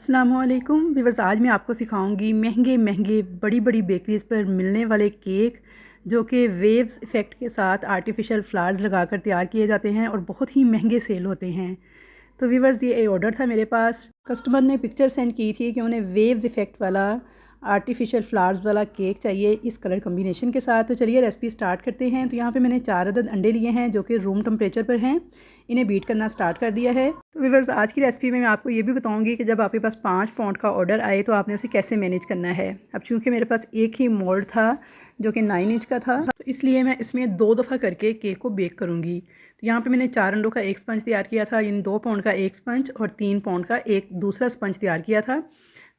अस्सलामुअलैकुम व्यूअर्स, आज मैं आपको सिखाऊंगी महंगे महंगे बड़ी बड़ी बेकरीज़ पर मिलने वाले केक जो कि वेव्स इफ़ेक्ट के साथ आर्टिफिशियल फ्लावर्स लगाकर तैयार किए जाते हैं और बहुत ही महंगे सेल होते हैं। तो व्यूअर्स, ये ऑर्डर था मेरे पास। कस्टमर ने पिक्चर सेंड की थी कि उन्हें वेव्स इफ़ेक्ट वाला आर्टिफिशियल फ्लावर्स वाला केक चाहिए इस कलर कम्बिनेशन के साथ। तो चलिए रेसिपी स्टार्ट करते हैं। तो यहाँ पे मैंने 4 अदद अंडे लिए हैं जो कि रूम टेम्परेचर पर हैं। इन्हें बीट करना स्टार्ट कर दिया है। तो व्यूअर्स, आज की रेसिपी में मैं आपको ये भी बताऊंगी कि जब आपके पास 5 पाउंड का ऑर्डर आए तो आपने उसे कैसे मैनेज करना है। अब चूँकि मेरे पास एक ही मोल्ड था जो कि 9 इंच का था, तो इसलिए मैं इसमें 2 दफ़ा करके केक को बेक करूँगी। तो यहाँ पे मैंने 4 अंडों का एक स्पंज तैयार किया था, यानी 2 पाउंड का एक स्पंज और 3 पाउंड का एक दूसरा स्पंज तैयार किया था।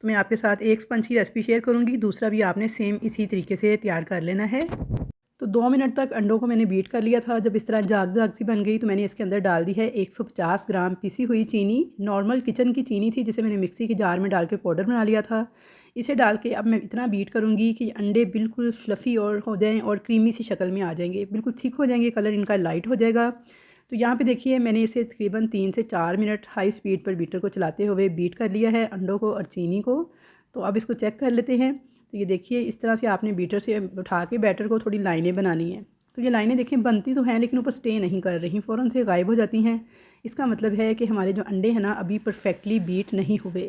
तो मैं आपके साथ एक स्पंज की रेसिपी शेयर करूँगी, दूसरा भी आपने सेम इसी तरीके से तैयार कर लेना है। तो 2 मिनट तक अंडों को मैंने बीट कर लिया था। जब इस तरह जाग जाग सी बन गई तो मैंने इसके अंदर डाल दी है 150 ग्राम पिसी हुई चीनी। नॉर्मल किचन की चीनी थी जिसे मैंने मिक्सी के जार में डाल के पाउडर बना लिया था। इसे डाल के अब मैं इतना बीट करूँगी कि अंडे बिल्कुल फ्लफ़ी और हो जाएँ और क्रीमी सी शक्ल में आ जाएंगे, बिल्कुल थिक हो जाएंगे, कलर इनका लाइट हो जाएगा। तो यहाँ पे देखिए मैंने इसे तकरीबन 3 से 4 मिनट हाई स्पीड पर बीटर को चलाते हुए बीट कर लिया है, अंडों को और चीनी को। तो अब इसको चेक कर लेते हैं। तो ये देखिए इस तरह से आपने बीटर से उठा के बैटर को थोड़ी लाइनें बनानी है। तो ये लाइनें देखें बनती तो हैं लेकिन ऊपर स्टे नहीं कर रही, फ़ौरन से गायब हो जाती हैं। इसका मतलब है कि हमारे जो अंडे हैं ना अभी परफेक्टली बीट नहीं हुए।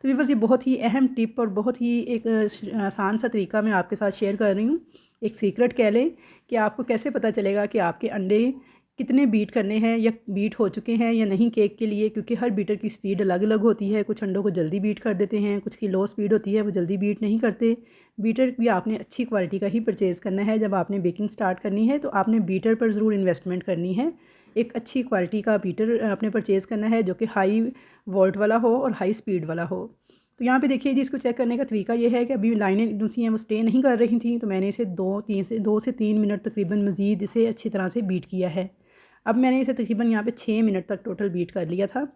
तो व्यूअर्स, ये बहुत ही अहम टिप और बहुत ही एक आसान सा तरीका मैं आपके साथ शेयर कर रही हूँ। एक सीक्रेट कह लें कि आपको कैसे पता चलेगा कि आपके अंडे कितने बीट करने हैं या बीट हो चुके हैं या नहीं केक के लिए, क्योंकि हर बीटर की स्पीड अलग अलग होती है। कुछ अंडों को जल्दी बीट कर देते हैं, कुछ की लो स्पीड होती है, वो जल्दी बीट नहीं करते। बीटर भी आपने अच्छी क्वालिटी का ही परचेज़ करना है। जब आपने बेकिंग स्टार्ट करनी है तो आपने बीटर पर ज़रूर इन्वेस्टमेंट करनी है। एक अच्छी क्वालिटी का बीटर आपने परचेज़ करना है जो कि हाई वोल्ट वाला हो और हाई स्पीड वाला हो। तो यहाँ पे देखिए जी, इसको चेक करने का तरीका ये है कि अभी लाइनें जो सी हैं वो स्टे नहीं कर रही थी, तो मैंने इसे 2 से 3 मिनट तकरीबन मज़ीद इसे अच्छी तरह से बीट किया है। अब मैंने इसे तकरीबन यहाँ पे 6 मिनट तक टोटल बीट कर लिया था।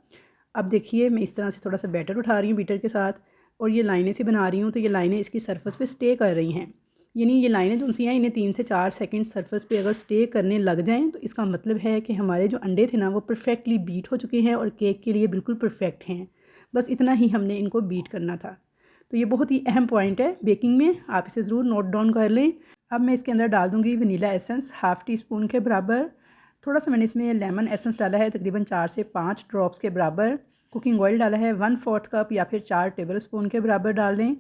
अब देखिए मैं इस तरह से थोड़ा सा बैटर उठा रही हूँ बीटर के साथ और ये लाइनें से बना रही हूँ। तो ये लाइनें इसकी सरफेस पे स्टे कर रही हैं, यानी ये लाइनें जो सी हैं इन्हें 3 से 4 सेकंड सरफेस पे अगर स्टे करने लग जाएँ तो इसका मतलब है कि हमारे जो अंडे थे ना वो परफेक्टली बीट हो चुके हैं और केक के लिए बिल्कुल परफेक्ट हैं। बस इतना ही हमने इनको बीट करना था। तो ये बहुत ही अहम पॉइंट है बेकिंग में, आप इसे ज़रूर नोट डाउन कर लें। अब मैं इसके अंदर डाल दूँगी vanilla essence half tea spoon के बराबर। थोड़ा सा मैंने इसमें लेमन एसेंस डाला है, तकरीबन 4 से 5 ड्रॉप्स के बराबर। कुकिंग ऑयल डाला है 1/4 कप या फिर 4 टेबल स्पून के बराबर डाल दें।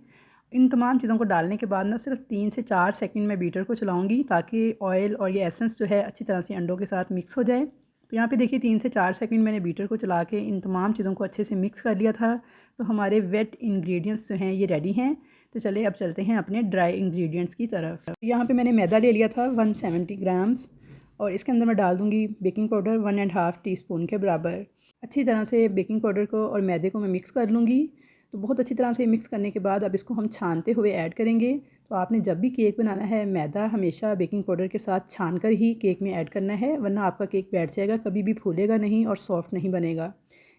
इन तमाम चीज़ों को डालने के बाद ना सिर्फ 3 से 4 सेकंड में बीटर को चलाऊंगी ताकि ऑयल और ये एसेंस जो है अच्छी तरह से अंडों के साथ मिक्स हो जाए। तो यहाँ पे देखिए 3 से 4 सेकंड मैंने बीटर को चला के इन तमाम चीज़ों को अच्छे से मिक्स कर लिया था। तो हमारे वेट इंग्रेडिएंट्स जो हैं ये रेडी हैं। तो चले अब चलते हैं अपने ड्राई इंग्रेडिएंट्स की तरफ। यहाँ पे मैंने मैदा ले लिया था 170 ग्राम्स और इसके अंदर मैं डाल दूँगी बेकिंग पाउडर 1.5 टीस्पून के बराबर। अच्छी तरह से बेकिंग पाउडर को और मैदे को मैं मिक्स कर लूँगी। तो बहुत अच्छी तरह से मिक्स करने के बाद अब इसको हम छानते हुए ऐड करेंगे। तो आपने जब भी केक बनाना है मैदा हमेशा बेकिंग पाउडर के साथ छान कर ही केक में ऐड करना है, वरना आपका केक बैठ जाएगा, कभी भी फूलेगा नहीं और सॉफ्ट नहीं बनेगा।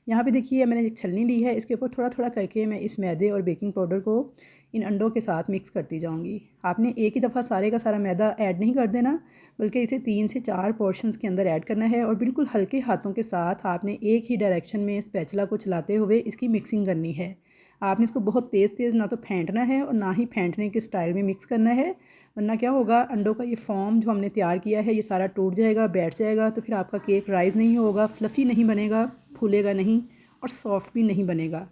यहाँ पे देखिए मैंने एक छलनी ली है, इसके ऊपर थोड़ा थोड़ा करके मैं इस मैदे और बेकिंग पाउडर को इन अंडों के साथ मिक्स करती जाऊँगी। आपने एक ही दफ़ा सारे का सारा मैदा ऐड नहीं कर देना, बल्कि इसे 3 से 4 पोर्शंस के अंदर ऐड करना है और बिल्कुल हल्के हाथों के साथ आपने एक ही डायरेक्शन में स्पैचुला को चलाते हुए इसकी मिक्सिंग करनी है। आपने इसको बहुत तेज़ तेज़ ना तो फेंटना है और ना ही फेंटने के स्टाइल में मिक्स करना है, वरना क्या होगा अंडों का ये फॉर्म जो हमने तैयार किया है ये सारा टूट जाएगा, बैठ जाएगा। तो फिर आपका केक राइज़ नहीं होगा, फ्लफ़ी नहीं बनेगा, फूलेगा नहीं और सॉफ्ट भी नहीं बनेगा।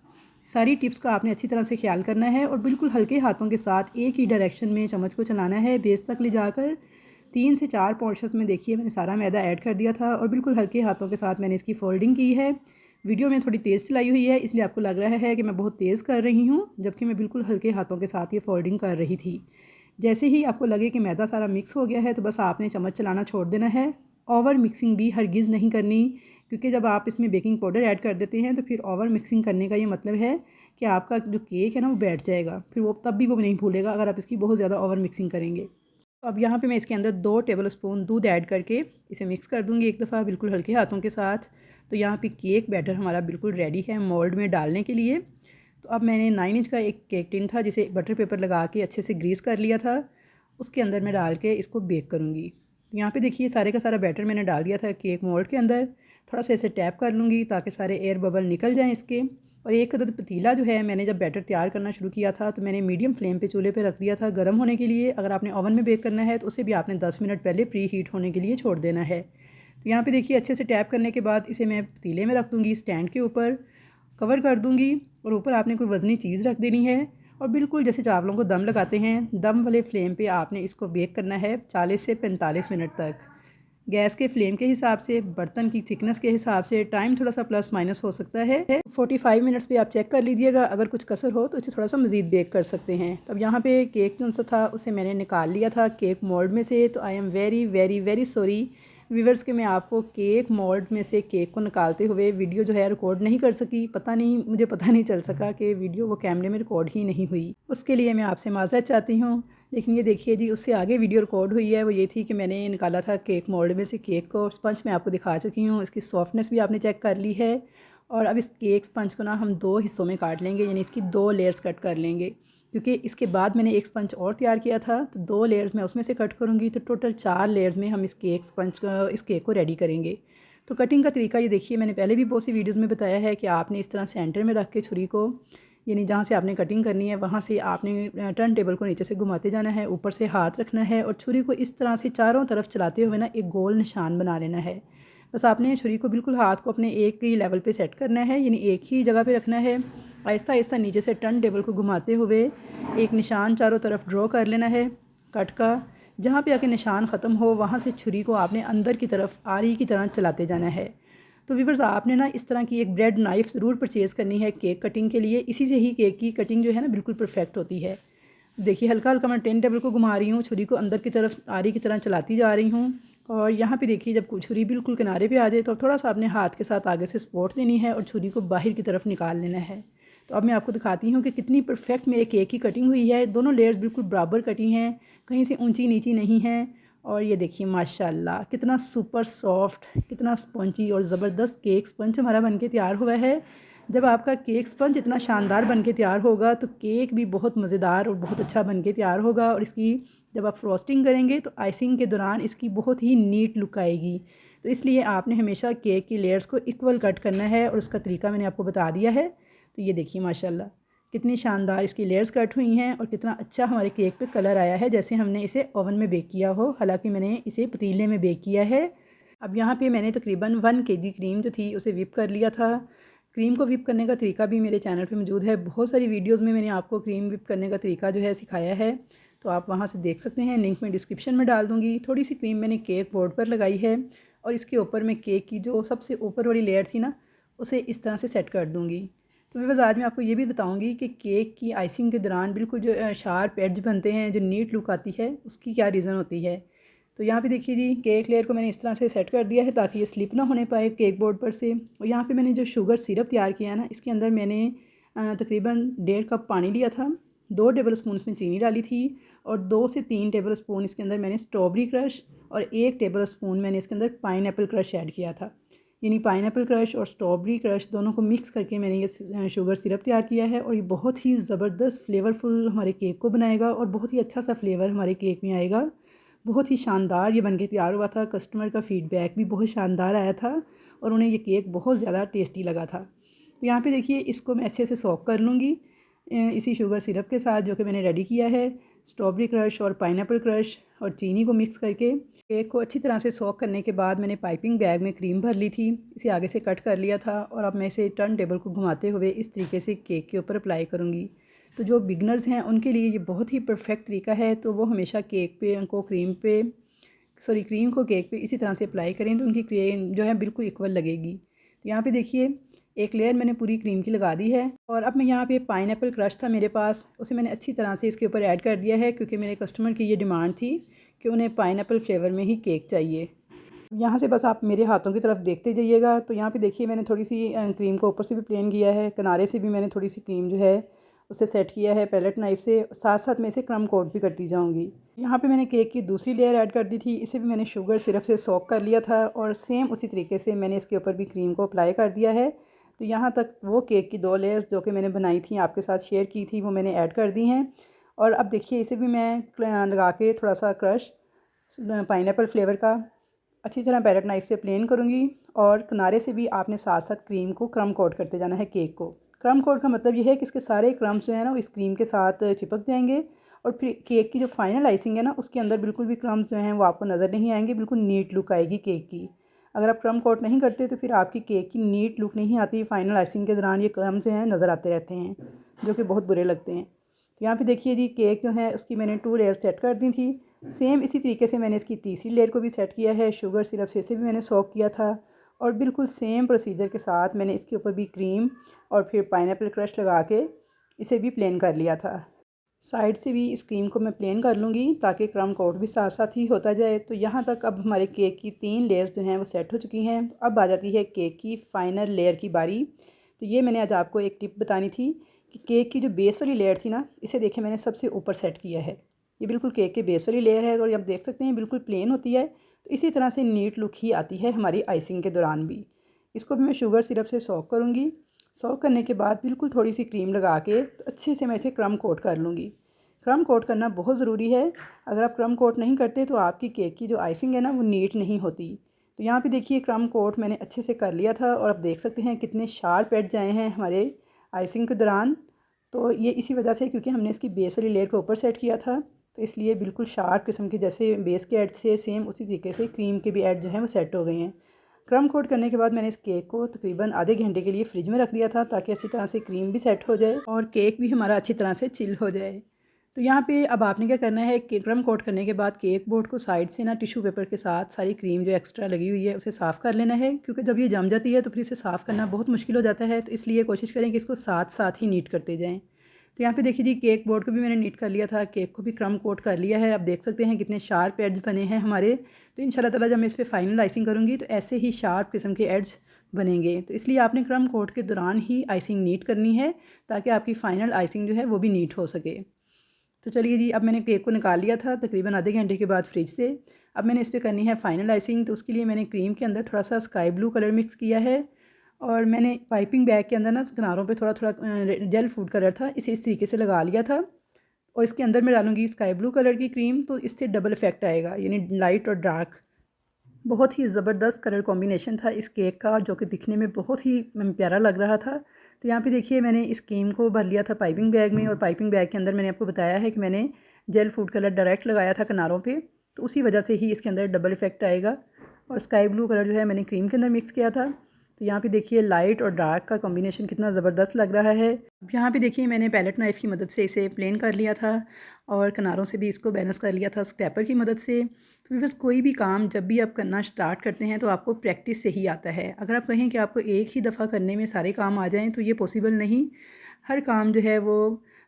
सारी टिप्स का आपने अच्छी तरह से ख्याल करना है और बिल्कुल हल्के हाथों के साथ एक ही डायरेक्शन में चम्मच को चलाना है बेस तक ले जाकर। 3 से 4 पोर्शंस में देखिए मैंने सारा मैदा ऐड कर दिया था और बिल्कुल हल्के हाथों के साथ मैंने इसकी फोल्डिंग की है। वीडियो में थोड़ी तेज़ चलाई हुई है इसलिए आपको लग रहा है कि मैं बहुत तेज़ कर रही हूँ, जबकि मैं बिल्कुल हल्के हाथों के साथ ये फोल्डिंग कर रही थी। जैसे ही आपको लगे कि मैदा सारा मिक्स हो गया है तो बस आपने चम्मच चलाना छोड़ देना है। ओवर मिक्सिंग भी हरगिज़ नहीं करनी, क्योंकि जब आप इसमें बेकिंग पाउडर ऐड कर देते हैं तो फिर ओवर मिक्सिंग करने का ये मतलब है कि आपका जो केक है ना वो बैठ जाएगा, फिर वो तब भी वो नहीं फूलेगा अगर आप इसकी बहुत ज़्यादा ओवर मिक्सिंग करेंगे। तो अब यहाँ पे मैं इसके अंदर 2 टेबल स्पून दूध ऐड करके इसे मिक्स कर दूँगी एक दफ़ा बिल्कुल हल्के हाथों के साथ। तो यहाँ पे केक बैटर हमारा बिल्कुल रेडी है मोल्ड में डालने के लिए। तो अब मैंने 9 इंच का एक केक टिन था जिसे बटर पेपर लगा के अच्छे से ग्रीस कर लिया था, उसके अंदर मैं डाल के इसको बेक करूँगी। तो यहाँ पे देखिए सारे का सारा बैटर मैंने डाल दिया था केक मोल्ड के अंदर। थोड़ा सा इसे टैप कर लूँगी ताकि सारे एयर बबल निकल जाएँ इसके, और एक अदद पतीला जो है मैंने जब बैटर तैयार करना शुरू किया था तो मैंने मीडियम फ्लेम पे चूल्हे पे रख दिया था गर्म होने के लिए। अगर आपने ओवन में बेक करना है तो उसे भी आपने 10 मिनट पहले प्री हीट होने के लिए छोड़ देना है। तो यहाँ पे देखिए अच्छे से टैप करने के बाद इसे मैं पतीले में रख दूँगी, स्टैंड के ऊपर कवर कर दूँगी और ऊपर आपने कोई वज़नी चीज़ रख देनी है और बिल्कुल जैसे चावलों को दम लगाते हैं दम वाले फ्लेम पे आपने इसको बेक करना है 40 से 45 मिनट तक। गैस के फ्लेम के हिसाब से, बर्तन की थिकनेस के हिसाब से टाइम थोड़ा सा प्लस माइनस हो सकता है। 45 मिनट्स पे आप चेक कर लीजिएगा, अगर कुछ कसर हो तो इसे थोड़ा सा मज़ीद बेक कर सकते हैं। अब यहाँ पे केक जो सा था उसे मैंने निकाल लिया था केक मोल्ड में से। तो I am very very very sorry viewers के मैं आपको केक मोल्ड में से केक को निकालते हुए वीडियो जो है रिकॉर्ड नहीं कर सकी। मुझे पता नहीं चल सका कि वीडियो वो कैमरे में रिकॉर्ड ही नहीं हुई, उसके लिए मैं आपसे माज़रत चाहती हूँ। लेकिन ये देखिए जी, उससे आगे वीडियो रिकॉर्ड हुई है, वो ये थी कि मैंने निकाला था केक मोल्ड में से केक को। स्पंज मैं आपको दिखा चुकी हूँ, इसकी सॉफ्टनेस भी आपने चेक कर ली है। और अब इस केक स्पंज को ना हम 2 हिस्सों में काट लेंगे, यानी इसकी 2 लेयर्स कट कर लेंगे, क्योंकि इसके बाद मैंने एक स्पंज और तैयार किया था तो 2 लेयर्स मैं उसमें से कट करूँगी। तो टोटल 4 लेयर्स में हम इस केक को रेडी करेंगे। तो कटिंग का तरीका ये देखिए, मैंने पहले भी बहुत सी वीडियोज़ में बताया है कि आपने इस तरह सेंटर में रख के छुरी को, यानी जहाँ से आपने कटिंग करनी है वहाँ से आपने टर्न टेबल को नीचे से घुमाते जाना है, ऊपर से हाथ रखना है और छुरी को इस तरह से चारों तरफ चलाते हुए ना एक गोल निशान बना लेना है। बस आपने छुरी को बिल्कुल हाथ को अपने एक ही लेवल पे सेट करना है, यानी एक ही जगह पे रखना है। आहिस्ता आहिस्ता नीचे से टर्न टेबल को घुमाते हुए एक निशान चारों तरफ ड्रॉ कर लेना है कट का। जहाँ पे आके निशान ख़त्म हो वहाँ से छुरी को आपने अंदर की तरफ आरी की तरह चलाते जाना है। तो व्यूअर्स आपने ना इस तरह की एक ब्रेड नाइफ़ ज़रूर परचेज़ करनी है केक कटिंग के लिए। इसी से ही केक की कटिंग जो है ना बिल्कुल परफेक्ट होती है। देखिए हल्का हल्का मैं टर्न टेबल को घुमा रही हूँ, छुरी को अंदर की तरफ आरी की तरह चलाती जा रही हूँ। और यहाँ पे देखिए जब छुरी बिल्कुल किनारे पे आ जाए तो थोड़ा सा अपने हाथ के साथ आगे से सपोर्ट देनी है और छुरी को बाहर की तरफ निकाल लेना है। तो अब मैं आपको दिखाती हूँ कि कितनी परफेक्ट मेरे केक की कटिंग हुई है। दोनों लेयर्स बिल्कुल बराबर कटी हैं, कहीं से ऊंची नीची नहीं है। और ये देखिए माशाल्लाह कितना सुपर सॉफ्ट, कितना स्पंजी और ज़बरदस्त केक स्पंज हमारा बनके तैयार हुआ है। जब आपका केक स्पंज इतना शानदार बनके तैयार होगा तो केक भी बहुत मज़ेदार और बहुत अच्छा बनके तैयार होगा। और इसकी जब आप फ्रॉस्टिंग करेंगे तो आइसिंग के दौरान इसकी बहुत ही नीट लुक आएगी। तो इसलिए आपने हमेशा केक की लेयर्स को इक्वल कट करना है और उसका तरीका मैंने आपको बता दिया है। तो ये देखिए माशाल्लाह कितनी शानदार इसकी लेयर्स कट हुई हैं और कितना अच्छा हमारे केक पे कलर आया है, जैसे हमने इसे ओवन में बेक किया हो। हालांकि मैंने इसे पतीले में बेक किया है। अब यहाँ पे मैंने तकरीबन 1 kg क्रीम जो थी उसे विप कर लिया था। क्रीम को विप करने का तरीका भी मेरे चैनल पे मौजूद है। बहुत सारी वीडियोज़ में मैंने आपको क्रीम विप करने का तरीका जो है सिखाया है, तो आप वहाँ से देख सकते हैं। लिंक मैं डिस्क्रिप्शन में डाल दूँगी। थोड़ी सी क्रीम मैंने केक बोर्ड पर लगाई है और इसके ऊपर मैं केक की जो सबसे ऊपर वाली लेयर थी ना उसे इस तरह से सेट कर दूँगी। तो मैं बस आज मैं आपको ये भी बताऊंगी कि केक की आइसिंग के दौरान बिल्कुल जो शार्प एड्ज बनते हैं, जो नीट लुक आती है, उसकी क्या रीज़न होती है। तो यहाँ पे देखिए जी, केक लेयर को मैंने इस तरह से सेट कर दिया है ताकि ये स्लिप ना होने पाए केक बोर्ड पर से। और यहाँ पे मैंने जो शुगर सिरप तैयार किया है ना, इसके अंदर मैंने तकरीबन 1.5 कप पानी लिया था, 2 टेबल स्पून इसमें चीनी डाली थी और 2 से 3 टेबल स्पून इसके अंदर मैंने स्ट्रॉबेरी क्रश और 1 टेबल स्पून मैंने इसके अंदर पाइनएप्पल क्रश ऐड किया था। यानी पाइनएप्पल क्रश और स्ट्रॉबेरी क्रश दोनों को मिक्स करके मैंने ये शुगर सिरप तैयार किया है। और ये बहुत ही ज़बरदस्त फ्लेवरफुल हमारे केक को बनाएगा और बहुत ही अच्छा सा फ्लेवर हमारे केक में आएगा। बहुत ही शानदार ये बनके तैयार हुआ था। कस्टमर का फ़ीडबैक भी बहुत शानदार आया था और उन्हें ये केक बहुत ज़्यादा टेस्टी लगा था। तो यहाँ पे देखिए इसको मैं अच्छे से सोक कर लूँगी इसी शुगर सिरप के साथ जो कि मैंने रेडी किया है। स्ट्रॉबेरी क्रश और पाइनएप्पल क्रश और चीनी को मिक्स करके केक को अच्छी तरह से सोक करने के बाद मैंने पाइपिंग बैग में क्रीम भर ली थी, इसे आगे से कट कर लिया था और अब मैं इसे टर्न टेबल को घुमाते हुए इस तरीके से केक के ऊपर अप्लाई करूँगी। तो जो बिगनर्स हैं उनके लिए ये बहुत ही परफेक्ट तरीका है। तो वो हमेशा केक पे उनको क्रीम को केक पे इसी तरह से अप्लाई करें तो उनकी क्रीम जो है बिल्कुल इक्वल लगेगी। तो यहाँ पे देखिए एक लेयर मैंने पूरी क्रीम की लगा दी है और अब मैं यहाँ पे पाइनएप्पल क्रश था मेरे पास, उसे मैंने अच्छी तरह से इसके ऊपर ऐड कर दिया है क्योंकि मेरे कस्टमर की ये डिमांड थी कि उन्हें पाइनएप्पल फ्लेवर में ही केक चाहिए। यहाँ से बस आप मेरे हाथों की तरफ देखते जाइएगा। तो यहाँ पे देखिए मैंने थोड़ी सी क्रीम को ऊपर से भी प्लेन किया है, किनारे से भी मैंने थोड़ी सी क्रीम जो है उसे सेट किया है पैलेट नाइफ़ से। साथ साथ मैं इसे क्रम कोट भी करती जाऊँगी। यहाँ पे मैंने केक की दूसरी लेयर ऐड कर दी थी, इसे भी मैंने शुगर सिरप से सोक कर लिया था और सेम उसी तरीके से मैंने इसके ऊपर भी क्रीम को अप्लाई कर दिया है। तो यहाँ तक वो केक की 2 लेयर्स जो कि मैंने बनाई थी आपके साथ शेयर की थी वो मैंने ऐड कर दी हैं। और अब देखिए इसे भी मैं लगा के थोड़ा सा क्रश पाइनएप्पल फ्लेवर का अच्छी तरह पैलेट नाइफ़ से प्लेन करूँगी और किनारे से भी आपने साथ साथ क्रीम को क्रम कोट करते जाना है केक को। क्रम कोट का मतलब ये है कि इसके सारे क्रम्स जो है ना वो इस क्रीम के साथ चिपक जाएंगे और फिर केक की जो फाइनल आइसिंग है ना उसके अंदर बिल्कुल भी क्रम्स जो हैं वो आपको नज़र नहीं आएंगे, बिल्कुल नीट लुक आएगी केक की। अगर आप क्रम कोट नहीं करते तो फिर आपकी केक की नीट लुक नहीं आती। फाइनल आइसिंग के दौरान ये क्रम्स जो हैं नज़र आते रहते हैं, जो कि बहुत बुरे लगते हैं। तो यहाँ पे देखिए जी, केक जो है उसकी मैंने 2 लेयर सेट कर दी थी। सेम इसी तरीके से मैंने इसकी तीसरी लेयर को भी सेट किया है। शुगर सिरप से इसे भी मैंने सोक किया था और बिल्कुल सेम प्रोसीजर के साथ मैंने इसके ऊपर भी क्रीम और फिर पाइनएप्पल क्रश लगा के इसे भी प्लेन कर लिया था। साइड से भी इस क्रीम को मैं प्लेन कर लूँगी ताकि क्रम कोट भी साथ साथ ही होता जाए। तो यहाँ तक अब हमारे केक की 3 लेयर्स जो हैं वो सेट हो चुकी हैं। अब आ जाती है केक की फ़ाइनल लेयर की बारी। तो ये मैंने आज आपको एक टिप बतानी थी कि केक की जो बेस वाली लेयर थी ना, इसे देखिए मैंने सबसे ऊपर सेट किया है। ये बिल्कुल केक के बेस वाली लेयर है और आप देख सकते हैं बिल्कुल प्लेन होती है। तो इसी तरह से नीट लुक ही आती है हमारी आइसिंग के दौरान भी। इसको भी मैं शुगर सिरप से सोक करूँगी। सोक करने के बाद बिल्कुल थोड़ी सी क्रीम लगा के तो अच्छे से मैं इसे क्रम कोट कर लूँगी। क्रम कोट करना बहुत ज़रूरी है। अगर आप क्रम कोट नहीं करते तो आपकी केक की जो आइसिंग है ना वो नीट नहीं होती। तो यहाँ पे देखिए क्रम कोट मैंने अच्छे से कर लिया था और आप देख सकते हैं कितने शार्प एड्ज आए हैं हमारे आइसिंग के दौरान। तो ये इसी वजह से, क्योंकि हमने इसकी बेस वाली लेयर को ऊपर सेट किया था, तो इसलिए बिल्कुल शार्प किस्म के, जैसे बेस के एड्ज से सेम उसी तरीके से क्रीम के भी एड्ज जो हैं वो सेट हो गए हैं। क्रम कोट करने के बाद मैंने इस केक को तकरीबन आधे घंटे के लिए फ्रिज में रख दिया था ताकि अच्छी तरह से क्रीम भी सेट हो जाए और केक भी हमारा अच्छी तरह से चिल हो जाए। तो यहाँ पे अब आपने क्या करना है कि क्रम कोट करने के बाद केक बोर्ड को साइड से ना टिश्यू पेपर के साथ सारी क्रीम जो एक्स्ट्रा लगी हुई है उसे साफ़ कर लेना है, क्योंकि जब ये जम जाती है तो फिर इसे साफ़ करना बहुत मुश्किल हो जाता है। तो इसलिए कोशिश करें कि इसको साथ साथ ही नीट करते जाएँ। तो यहाँ पे देखिए जी, केक बोर्ड को भी मैंने नीट कर लिया था, केक को भी क्रम कोट कर लिया है। आप देख सकते हैं कितने शार्प एड्ज बने हैं हमारे। तो इंशाल्लाह ताला जब मैं इस पर फाइनल आइसिंग करूँगी तो ऐसे ही शार्प किस्म के एड्ज बनेंगे। तो इसलिए आपने क्रम कोट के दौरान ही आइसिंग नीट करनी है ताकि आपकी फ़ाइनल आइसिंग जो है वो भी नीट हो सके। तो चलिए जी, अब मैंने केक को निकाल लिया था तकरीबन आधे घंटे के बाद फ्रिज से। अब मैंने इस पर करनी है फ़ाइनल आइसिंग। तो उसके लिए मैंने क्रीम के अंदर थोड़ा सा स्काई ब्लू कलर मिक्स किया है और मैंने पाइपिंग बैग के अंदर ना किनारों पे थोड़ा थोड़ा जेल फूड कलर था, इसे इस तरीके से लगा लिया था। और इसके अंदर मैं डालूँगी स्काई ब्लू कलर की क्रीम, तो इससे डबल इफ़ेक्ट आएगा, यानी लाइट और डार्क। बहुत ही ज़बरदस्त कलर कॉम्बिनेशन था इस केक का, जो कि दिखने में बहुत ही प्यारा लग रहा था। तो यहाँ पे देखिए मैंने इस क्रीम को भर लिया था पाइपिंग बैग में और पाइपिंग बैग के अंदर मैंने आपको बताया है कि मैंने जेल फूड कलर डायरेक्ट लगाया था किनारों पे, तो उसी वजह से ही इसके अंदर डबल इफ़ेक्ट आएगा। और स्काई ब्लू कलर जो है मैंने क्रीम के अंदर मिक्स किया था। तो यहाँ पे देखिए लाइट और डार्क का कॉम्बिनेशन कितना ज़बरदस्त लग रहा है। अब यहाँ पे देखिए मैंने पैलेट नाइफ़ की मदद से इसे प्लेन कर लिया था और किनारों से भी इसको बैलेंस कर लिया था स्क्रैपर की मदद से। तो बस कोई भी काम जब भी आप करना स्टार्ट करते हैं तो आपको प्रैक्टिस से ही आता है। अगर आप कहें कि आपको एक ही दफ़ा करने में सारे काम आ जाएँ तो ये पॉसिबल नहीं। हर काम जो है वो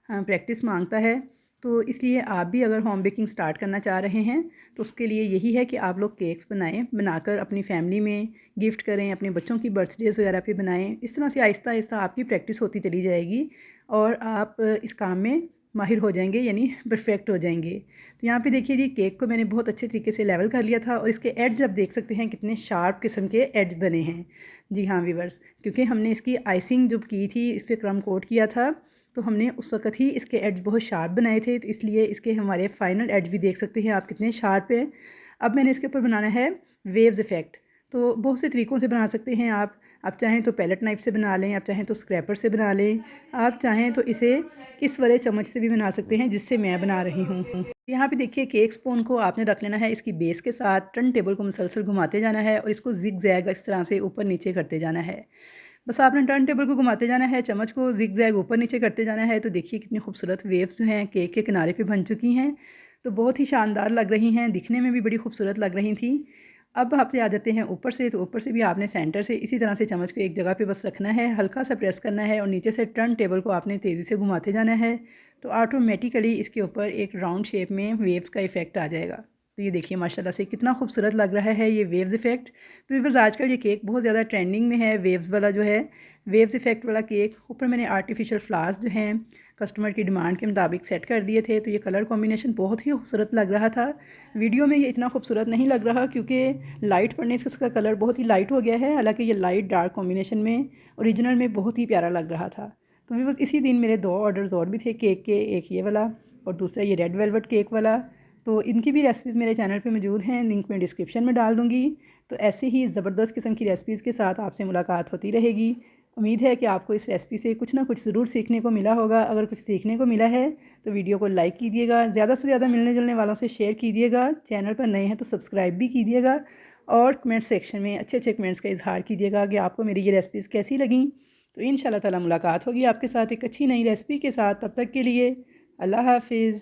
प्रैक्टिस मांगता है। तो इसलिए आप भी अगर होम बेकिंग स्टार्ट करना चाह रहे हैं तो उसके लिए यही है कि आप लोग केक्स बनाएं, बनाकर अपनी फैमिली में गिफ्ट करें, अपने बच्चों की बर्थडेज़ वगैरह पे बनाएं। इस तरह से आहिस्ता आहिस्ता आपकी प्रैक्टिस होती चली जाएगी और आप इस काम में माहिर हो जाएंगे, यानी परफेक्ट हो जाएंगे। तो यहाँ पे देखिए जी, केक को मैंने बहुत अच्छे तरीके से लेवल कर लिया था और इसके एड्ज आप देख सकते हैं कितने शार्प किस्म के एड्ज बने हैं। जी हाँ व्यूअर्स, क्योंकि हमने इसकी आइसिंग जब की थी, इस पर क्रम कोट किया था, तो हमने उस वक्त ही इसके एड्ज बहुत शार्प बनाए थे। तो इसलिए इसके हमारे फाइनल एड्ज भी देख सकते हैं आप कितने शार्प हैं। अब मैंने इसके ऊपर बनाना है वेव्स इफ़ेक्ट। तो बहुत से तरीक़ों से बना सकते हैं आप चाहें तो पैलेट नाइफ से बना लें, आप चाहें तो स्क्रैपर से बना लें, आप चाहें तो इसे इस वाले चम्मच से भी बना सकते हैं जिससे मैं बना रही हूँ। यहाँ पे देखिए केक स्पून को आपने रख लेना है इसकी बेस के साथ, टर्न टेबल को मुसलसल घुमाते जाना है और इसको जिग जैग इस तरह से ऊपर नीचे करते जाना है। बस आपने टर्न टेबल को घुमाते जाना है, चम्मच को जिग जैग ऊपर नीचे करते जाना है। तो देखिए कितनी खूबसूरत वेव्स जो हैं केक के किनारे पे बन चुकी हैं। तो बहुत ही शानदार लग रही हैं, दिखने में भी बड़ी खूबसूरत लग रही थी। अब आपसे आ जाते हैं ऊपर से। तो ऊपर से भी आपने सेंटर से इसी तरह से चम्मच को एक जगह पे बस रखना है, हल्का सा प्रेस करना है और नीचे से टर्न टेबल को आपने तेज़ी से घुमाते जाना है। तो ऑटोमेटिकली इसके ऊपर एक राउंड शेप में वेव्स का इफ़ेक्ट आ जाएगा। तो ये देखिए माशाल्लाह से कितना खूबसूरत लग रहा है ये वेव्स इफ़ेक्ट। तो व्यूअर्स आजकल ये केक बहुत ज़्यादा ट्रेंडिंग में है, वेव्स वाला जो है, वेव्स इफ़ेक्ट वाला केक। ऊपर मैंने आर्टिफिशियल फ्लावर्स जो हैं कस्टमर की डिमांड के मुताबिक सेट कर दिए थे। तो ये कलर कॉम्बिनेशन बहुत ही खूबसूरत लग रहा था। वीडियो में ये इतना खूबसूरत नहीं लग रहा क्योंकि लाइट पड़ने से इसका कलर बहुत ही लाइट हो गया है, हालांकि ये लाइट डार्क कॉम्बिनेशन में ओरिजिनल में बहुत ही प्यारा लग रहा था। तो व्यूअर्स इसी दिन मेरे 2 ऑर्डर्स और भी थे केक के, एक ये वाला और दूसरा ये रेड वेलवेट केक वाला। तो इनकी भी रेसिपीज़ मेरे चैनल पे मौजूद हैं, लिंक मैं डिस्क्रिप्शन में डाल दूँगी। तो ऐसे ही ज़बरदस्त किस्म की रेसिपीज़ के साथ आपसे मुलाकात होती रहेगी। उम्मीद है कि आपको इस रेसिपी से कुछ ना कुछ ज़रूर सीखने को मिला होगा। अगर कुछ सीखने को मिला है तो वीडियो को लाइक कीजिएगा, ज़्यादा से ज़्यादा मिलने जुलने वालों से शेयर कीजिएगा, चैनल पर नए हैं तो सब्सक्राइब भी कीजिएगा और कमेंट सेक्शन में अच्छे अच्छे कमेंट्स का इजहार कीजिएगा कि आपको मेरी ये रेसिपीज़ कैसी लगीं। तो इंशाल्लाह ताला मुलाकात होगी आपके साथ एक अच्छी नई रेसिपी के साथ। तब तक के लिए अल्लाह हाफिज़।